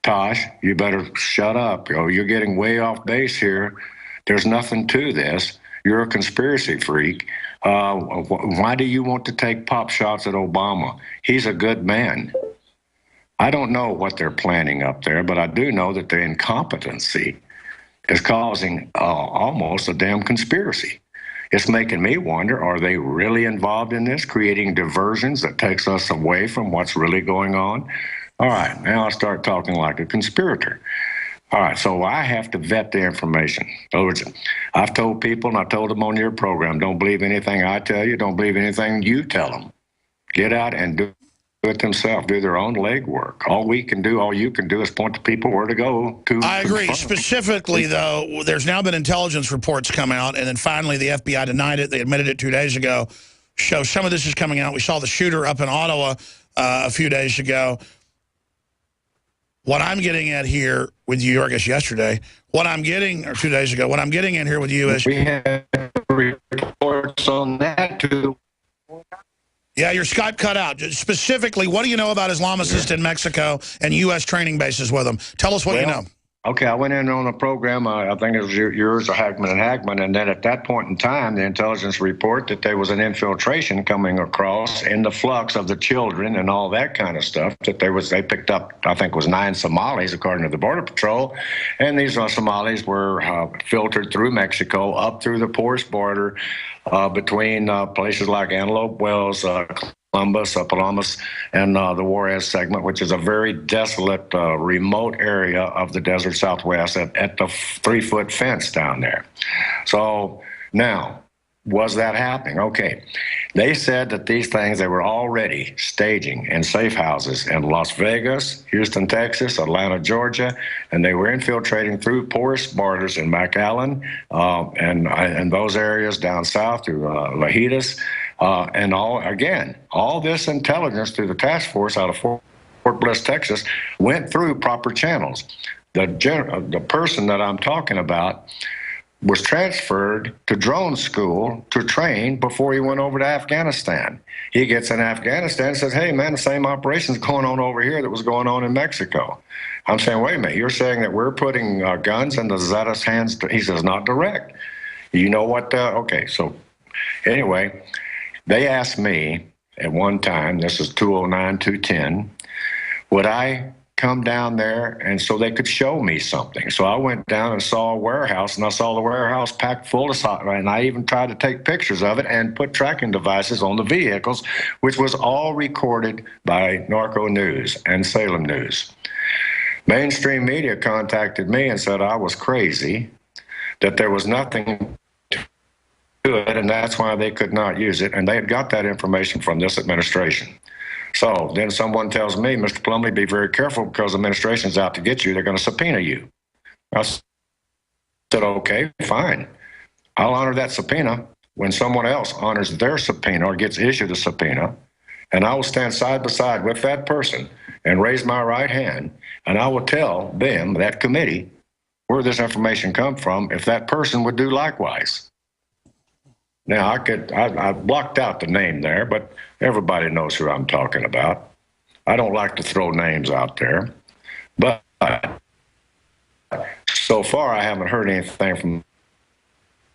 Tosh, you better shut up. You're getting way off base here. There's nothing to this. You're a conspiracy freak. Why do you want to take pop shots at Obama? He's a good man. I don't know what they're planning up there, but I do know that their incompetency is causing almost a damn conspiracy. It's making me wonder, are they really involved in this, creating diversions that takes us away from what's really going on? All right, now I start talking like a conspirator. All right, so I have to vet the information. In other words, I've told people, and I told them on your program, don't believe anything I tell you, don't believe anything you tell them. Get out and do it themselves, do their own legwork. All we can do, all you can do is point to people where to go to. I agree. Specifically, though, there's now been intelligence reports come out, and then finally the FBI denied it. They admitted it 2 days ago. So some of this is coming out. We saw the shooter up in Ottawa a few days ago. What I'm getting at here with you, I guess yesterday, what I'm getting, or 2 days ago, what I'm getting at here with you is... We have reports on that, too. Yeah, your Skype cut out. Specifically, what do you know about Islamicists in Mexico and U.S. training bases with them? Tell us what you know. Okay, I went in on a program, I think it was yours or Hagman and Hagman, and then at that point in time, the intelligence report that there was an infiltration coming across in the flux of the children and all that kind of stuff, that they picked up, I think it was 9 Somalis, according to the Border Patrol, and these Somalis were filtered through Mexico, up through the porous border, between places like Antelope Wells, Columbus, Palomas, and the Juarez segment, which is a very desolate, remote area of the desert Southwest at the 3-foot fence down there. So now, was that happening? Okay. They said that these things, they were already staging in safe houses in Las Vegas, Houston, Texas, Atlanta, Georgia, and they were infiltrating through porous borders in McAllen and those areas down south through Lajitas. And all this intelligence through the task force out of Fort Bliss, Texas, went through proper channels. The person that I'm talking about was transferred to drone school to train before he went over to Afghanistan. He gets in Afghanistan and says, hey, man, the same operation's going on over here that was going on in Mexico. I'm saying, wait a minute, you're saying that we're putting guns in the Zetas' hands? He says, not direct. You know what? Okay, so anyway, they asked me at one time, this is 209-210, would I come down there and so they could show me something. So I went down and saw a warehouse, and I saw the warehouse packed full of salt, and I even tried to take pictures of it and put tracking devices on the vehicles, which was all recorded by Narco News and Salem News. Mainstream media contacted me and said I was crazy, that there was nothing to it, and that's why they could not use it, and they had got that information from this administration. So then someone tells me, Mr. Plumlee, be very careful because the administration's out to get you. They're going to subpoena you. I said, okay, fine. I'll honor that subpoena when someone else honors their subpoena or gets issued a subpoena, and I will stand side by side with that person and raise my right hand, and I will tell them, that committee, where this information come from, if that person would do likewise. Now, I blocked out the name there, but everybody knows who I'm talking about. I don't like to throw names out there, but so far I haven't heard anything from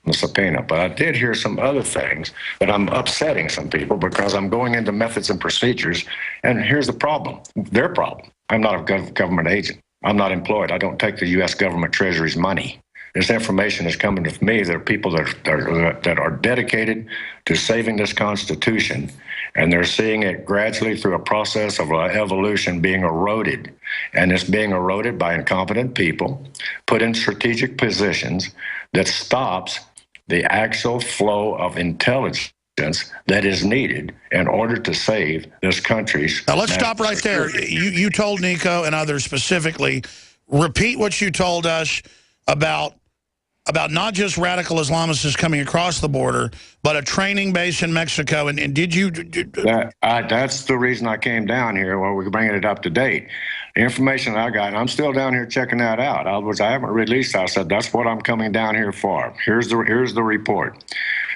the subpoena, but I did hear some other things that I'm upsetting some people because I'm going into methods and procedures, and here's the problem, their problem. I'm not a government agent. I'm not employed. I don't take the U.S. government Treasury's money. This information is coming to me. There are people that are dedicated to saving this Constitution, and they're seeing it gradually through a process of evolution being eroded. And it's being eroded by incompetent people put in strategic positions that stops the actual flow of intelligence that is needed in order to save this country's... Now, let's stop right there. You told Nico and others specifically, repeat what you told us about not just radical Islamicists coming across the border, but a training base in Mexico. And did you... That's the reason I came down here, while we're bringing it up to date. The information I got, and I'm still down here checking that out. I haven't released. I said, that's what I'm coming down here for. Here's the report.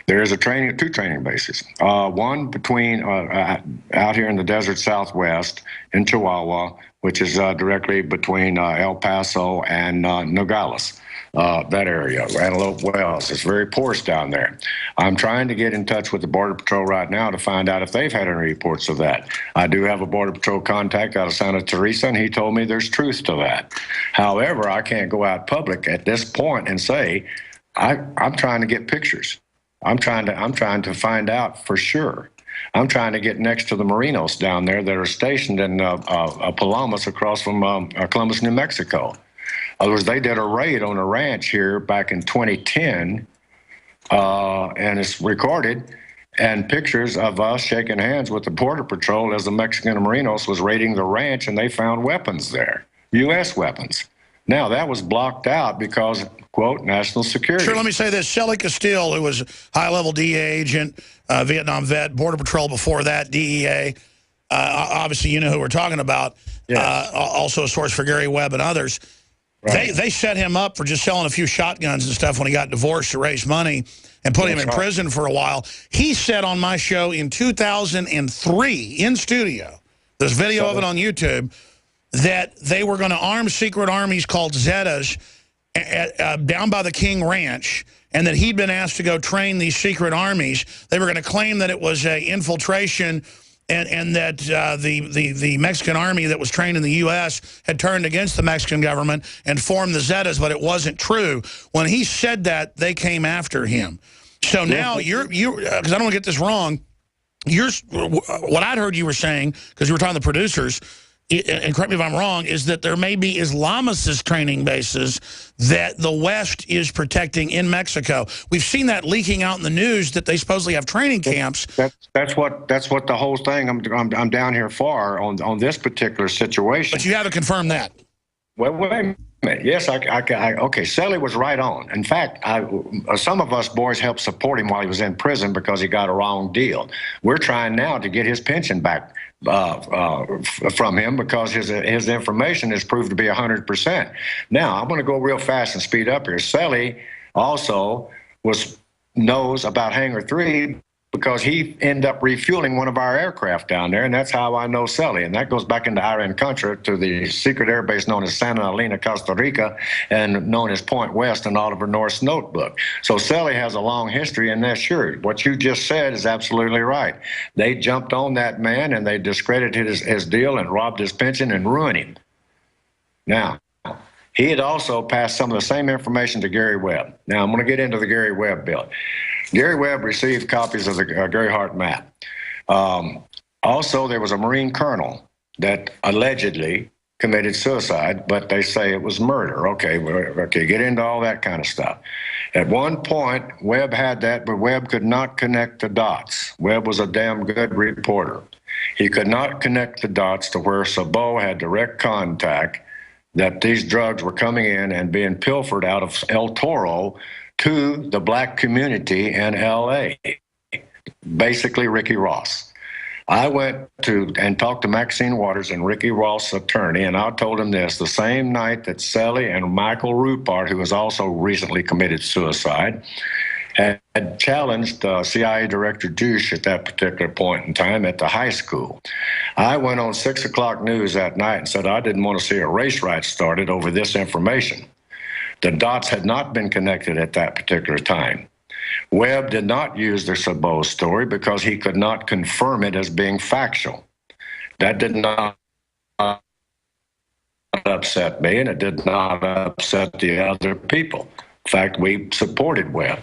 There is two training bases. One between out here in the desert Southwest in Chihuahua, which is directly between El Paso and Nogales. That area, Antelope Wells. It's very porous down there. I'm trying to get in touch with the Border Patrol right now to find out if they've had any reports of that. I do have a Border Patrol contact out of Santa Teresa, and he told me there's truth to that. However, I can't go out public at this point and say, I'm trying to get pictures. I'm trying to find out for sure. I'm trying to get next to the Marinos down there that are stationed in Palomas across from Columbus, New Mexico. In other words, they did a raid on a ranch here back in 2010, and it's recorded, and pictures of us shaking hands with the Border Patrol as the Mexican Marinos was raiding the ranch, and they found weapons there, U.S. weapons. Now, that was blocked out because, quote, national security. Sure, let me say this. Shelly Castile, who was a high-level DEA agent, Vietnam vet, Border Patrol before that, DEA. Obviously, you know who we're talking about. Yes. Also a source for Gary Webb and others. Right. They set him up for just selling a few shotguns and stuff when he got divorced to raise money and put him in prison for a while. He said on my show in 2003, in studio, there's video of it on YouTube, that they were going to arm secret armies called Zetas down by the King Ranch, and that he'd been asked to go train these secret armies. They were going to claim that it was an infiltration and that the Mexican army that was trained in the U.S. had turned against the Mexican government and formed the Zetas, but it wasn't true. When he said that, they came after him. So now you're because I don't want to get this wrong, what I'd heard you were saying, because you were talking to the producers, and correct me if I'm wrong, is that there may be Islamicist training bases that the West is protecting in Mexico. We've seen that leaking out in the news that they supposedly have training camps. That's what the whole thing I'm down here for on this particular situation. But you haven't confirmed that. Well, wait a minute. Yes, okay, Sally was right on. In fact, some of us boys helped support him while he was in prison because he got a wrong deal. We're trying now to get his pension back from him because his information has proved to be 100%. Now, I'm going to go real fast and speed up here. Sally also knows about Hangar 3 because he ended up refueling one of our aircraft down there, and that's how I know Sally. And that goes back into Iran-Contra to the secret air base known as Santa Elena, Costa Rica, and known as Point West in Oliver North's notebook. So Sally has a long history, and that's sure. What you just said is absolutely right. They jumped on that man, and they discredited his deal and robbed his pension and ruined him. Now, he had also passed some of the same information to Gary Webb. Now, I'm going to get into the Gary Webb bill. Gary Webb received copies of the Gary Hart map. Also, there was a Marine colonel that allegedly committed suicide, but they say it was murder. Okay, get into all that kind of stuff. At one point, Webb had that, but Webb could not connect the dots. Webb was a damn good reporter. He could not connect the dots to where Sabo had direct contact that these drugs were coming in and being pilfered out of El Toro to the black community in L.A., basically Ricky Ross. I went to and talked to Maxine Waters and Ricky Ross' attorney, and I told him this, the same night that Sally and Michael Rupert, who has also recently committed suicide, had challenged CIA Director Dush at that particular point in time at the high school. I went on 6 o'clock news that night and said I didn't want to see a race riot started over this information. The dots had not been connected at that particular time. Webb did not use the Sabo story because he could not confirm it as being factual. That did not upset me, and it did not upset the other people. In fact, we supported Webb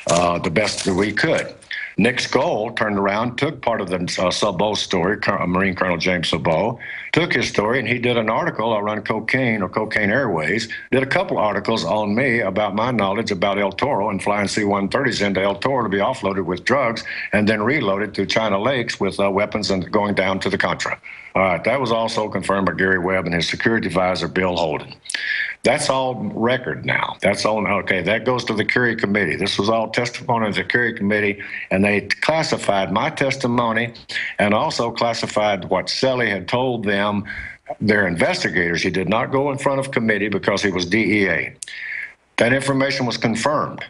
the best that we could. Nick Skoll turned around, took part of the Sabo story, Marine Colonel James Sabo, took his story, and he did an article, I Run Cocaine or Cocaine Airways, did a couple articles on me about my knowledge about El Toro and flying C-130s into El Toro to be offloaded with drugs and then reloaded through China Lakes with weapons and going down to the Contra. All right, that was also confirmed by Gary Webb and his security advisor, Bill Holden. That's all record now. That's all, okay, that goes to the Kerry Committee. This was all testimony of the Kerry Committee, and they classified my testimony and also classified what Sally had told them, their investigators. He did not go in front of committee because he was DEA. That information was confirmed.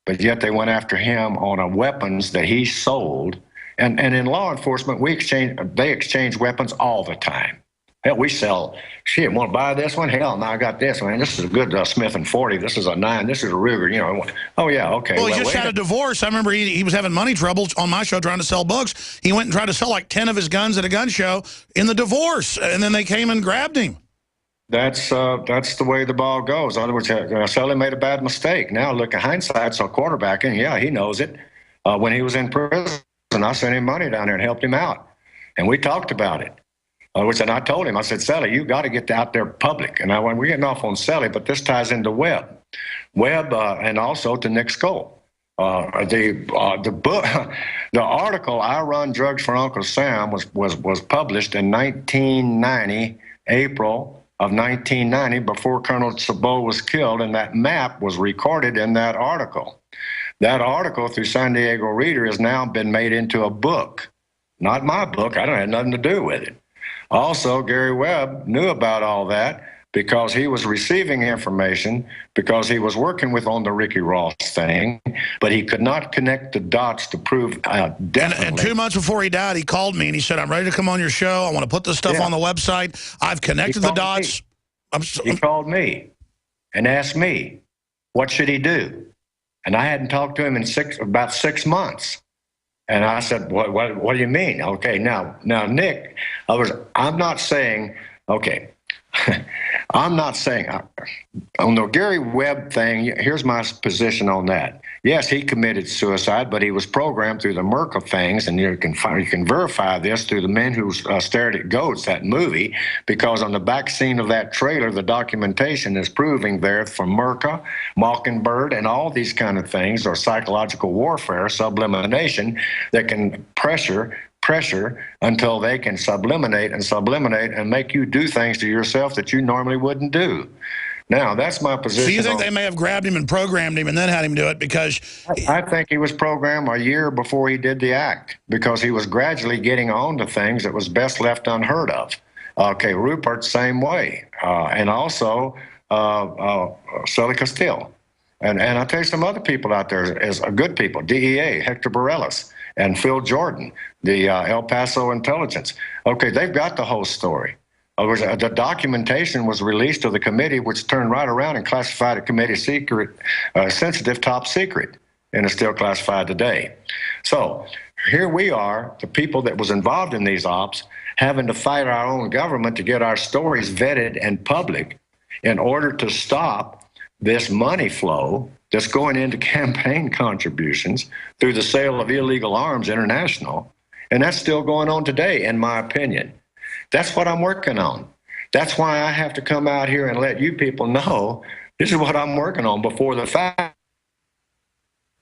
but yet they went after him on weapons that he sold. And in law enforcement, they exchange weapons all the time. Hell, we sell, shit, want to buy this one? Hell, no, I got this one. This is a good Smith & 40. This is a 9. This is a Ruger, you know. Oh, yeah, okay. Well, he just had a divorce. I remember he was having money troubles on my show trying to sell books. He went and tried to sell like 10 of his guns at a gun show in the divorce, and then they came and grabbed him. That's the way the ball goes. In other words, Sully made a bad mistake. Now, look at hindsight, so quarterbacking, yeah, he knows it. When he was in prison, I sent him money down there and helped him out. And we talked about it. And I told him, I said, Sully, you got to get out there public. And we're getting off on Sully, but this ties into Webb, and also to Nick Skoll. The book, the article "I Run Drugs for Uncle Sam" was published in 1990, April of 1990, before Colonel Chabot was killed, and that map was recorded in that article. That article through San Diego Reader has now been made into a book. Not my book. I don't have nothing to do with it. Also, Gary Webb knew about all that because he was receiving information, because he was working on the Ricky Ross thing, but he could not connect the dots to prove definitely. And 2 months before he died, he called me and he said, I'm ready to come on your show. I want to put this stuff on the website. I've connected the dots. He called me and asked me, what should he do? And I hadn't talked to him in about 6 months. And I said, what do you mean? Okay, now, Nick, I'm not saying, okay, I'm not saying, on the Gary Webb thing, here's my position on that. Yes, he committed suicide, but he was programmed through the Merca things, and you can verify this through The Men Who Stared at Goats, that movie, because on the back scene of that trailer, the documentation is proving there from Merca, Mockingbird, and all these kind of things are psychological warfare, sublimination, that can pressure until they can subliminate and make you do things to yourself that you normally wouldn't do. Now, that's my position. So you think they may have grabbed him and programmed him and then had him do it because... I think he was programmed a year before he did the act because he was gradually getting on to things that was best left unheard of. Okay, Rupert, same way. And also Sully Castile. And I'll tell you some other people out there as good people. DEA, Hector Bareilles, and Phil Jordan, the El Paso intelligence. Okay, they've got the whole story. The documentation was released to the committee, which turned right around and classified a committee secret, sensitive top secret, and is still classified today. So here we are, the people that was involved in these ops, having to fight our own government to get our stories vetted and public in order to stop this money flow that's going into campaign contributions through the sale of illegal arms international. And that's still going on today, in my opinion. That's what I'm working on. That's why I have to come out here and let you people know this is what I'm working on before the fact.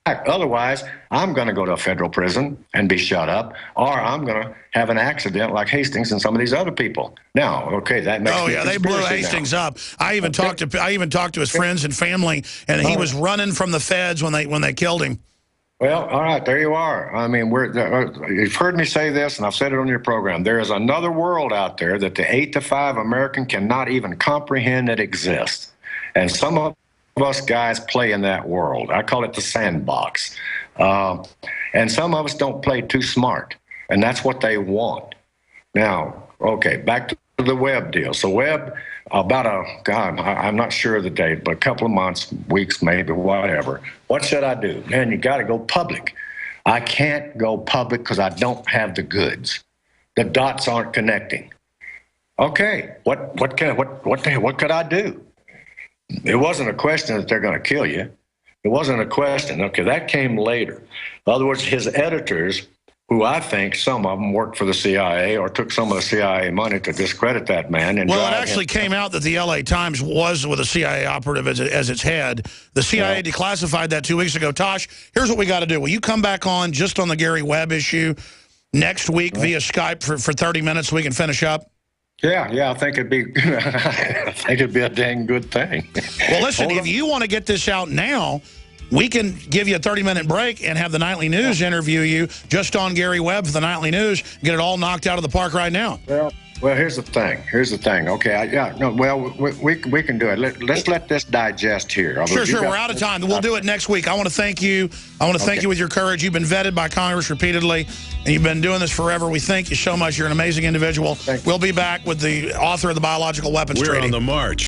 Otherwise, I'm going to go to a federal prison and be shut up, or I'm going to have an accident like Hastings and some of these other people. Now, okay, that makes oh yeah, they blew Hastings up. I even talked to his friends and family, and he was running from the feds when they killed him. Well, all right, there you are. I mean, you've heard me say this, and I've said it on your program. There is another world out there that the 8 to 5 American cannot even comprehend that exists. And some of us guys play in that world. I call it the sandbox. And some of us don't play too smart, and that's what they want. Now, okay, back to the Webb deal. So Webb, I'm not sure of the date, but a couple of months, weeks, maybe, whatever. What should I do? Man, you got to go public. I can't go public because I don't have the goods. The dots aren't connecting. Okay, what could I do? It wasn't a question that they're going to kill you. It wasn't a question. Okay, that came later. In other words, his editors, who I think some of them worked for the CIA or took some of the CIA money to discredit that man. And well, it actually came out that the LA Times was with a CIA operative as its head. The CIA declassified that 2 weeks ago. Tosh, here's what we got to do. Will you come back on just on the Gary Webb issue next week via Skype for 30 minutes so we can finish up? Yeah, I think it'd be a dang good thing. Well, listen, if you want to get this out now, we can give you a 30-minute break and have the Nightly News interview you just on Gary Webb for the Nightly News, get it all knocked out of the park right now. Well, here's the thing. Okay, we can do it. Let's let this digest here. Sure. We're out of time. We'll do it next week. I want to thank you. I want to thank you with your courage. You've been vetted by Congress repeatedly, and you've been doing this forever. We thank you so much. You're an amazing individual. We'll be back with the author of the Biological Weapons Treaty. We're on the march.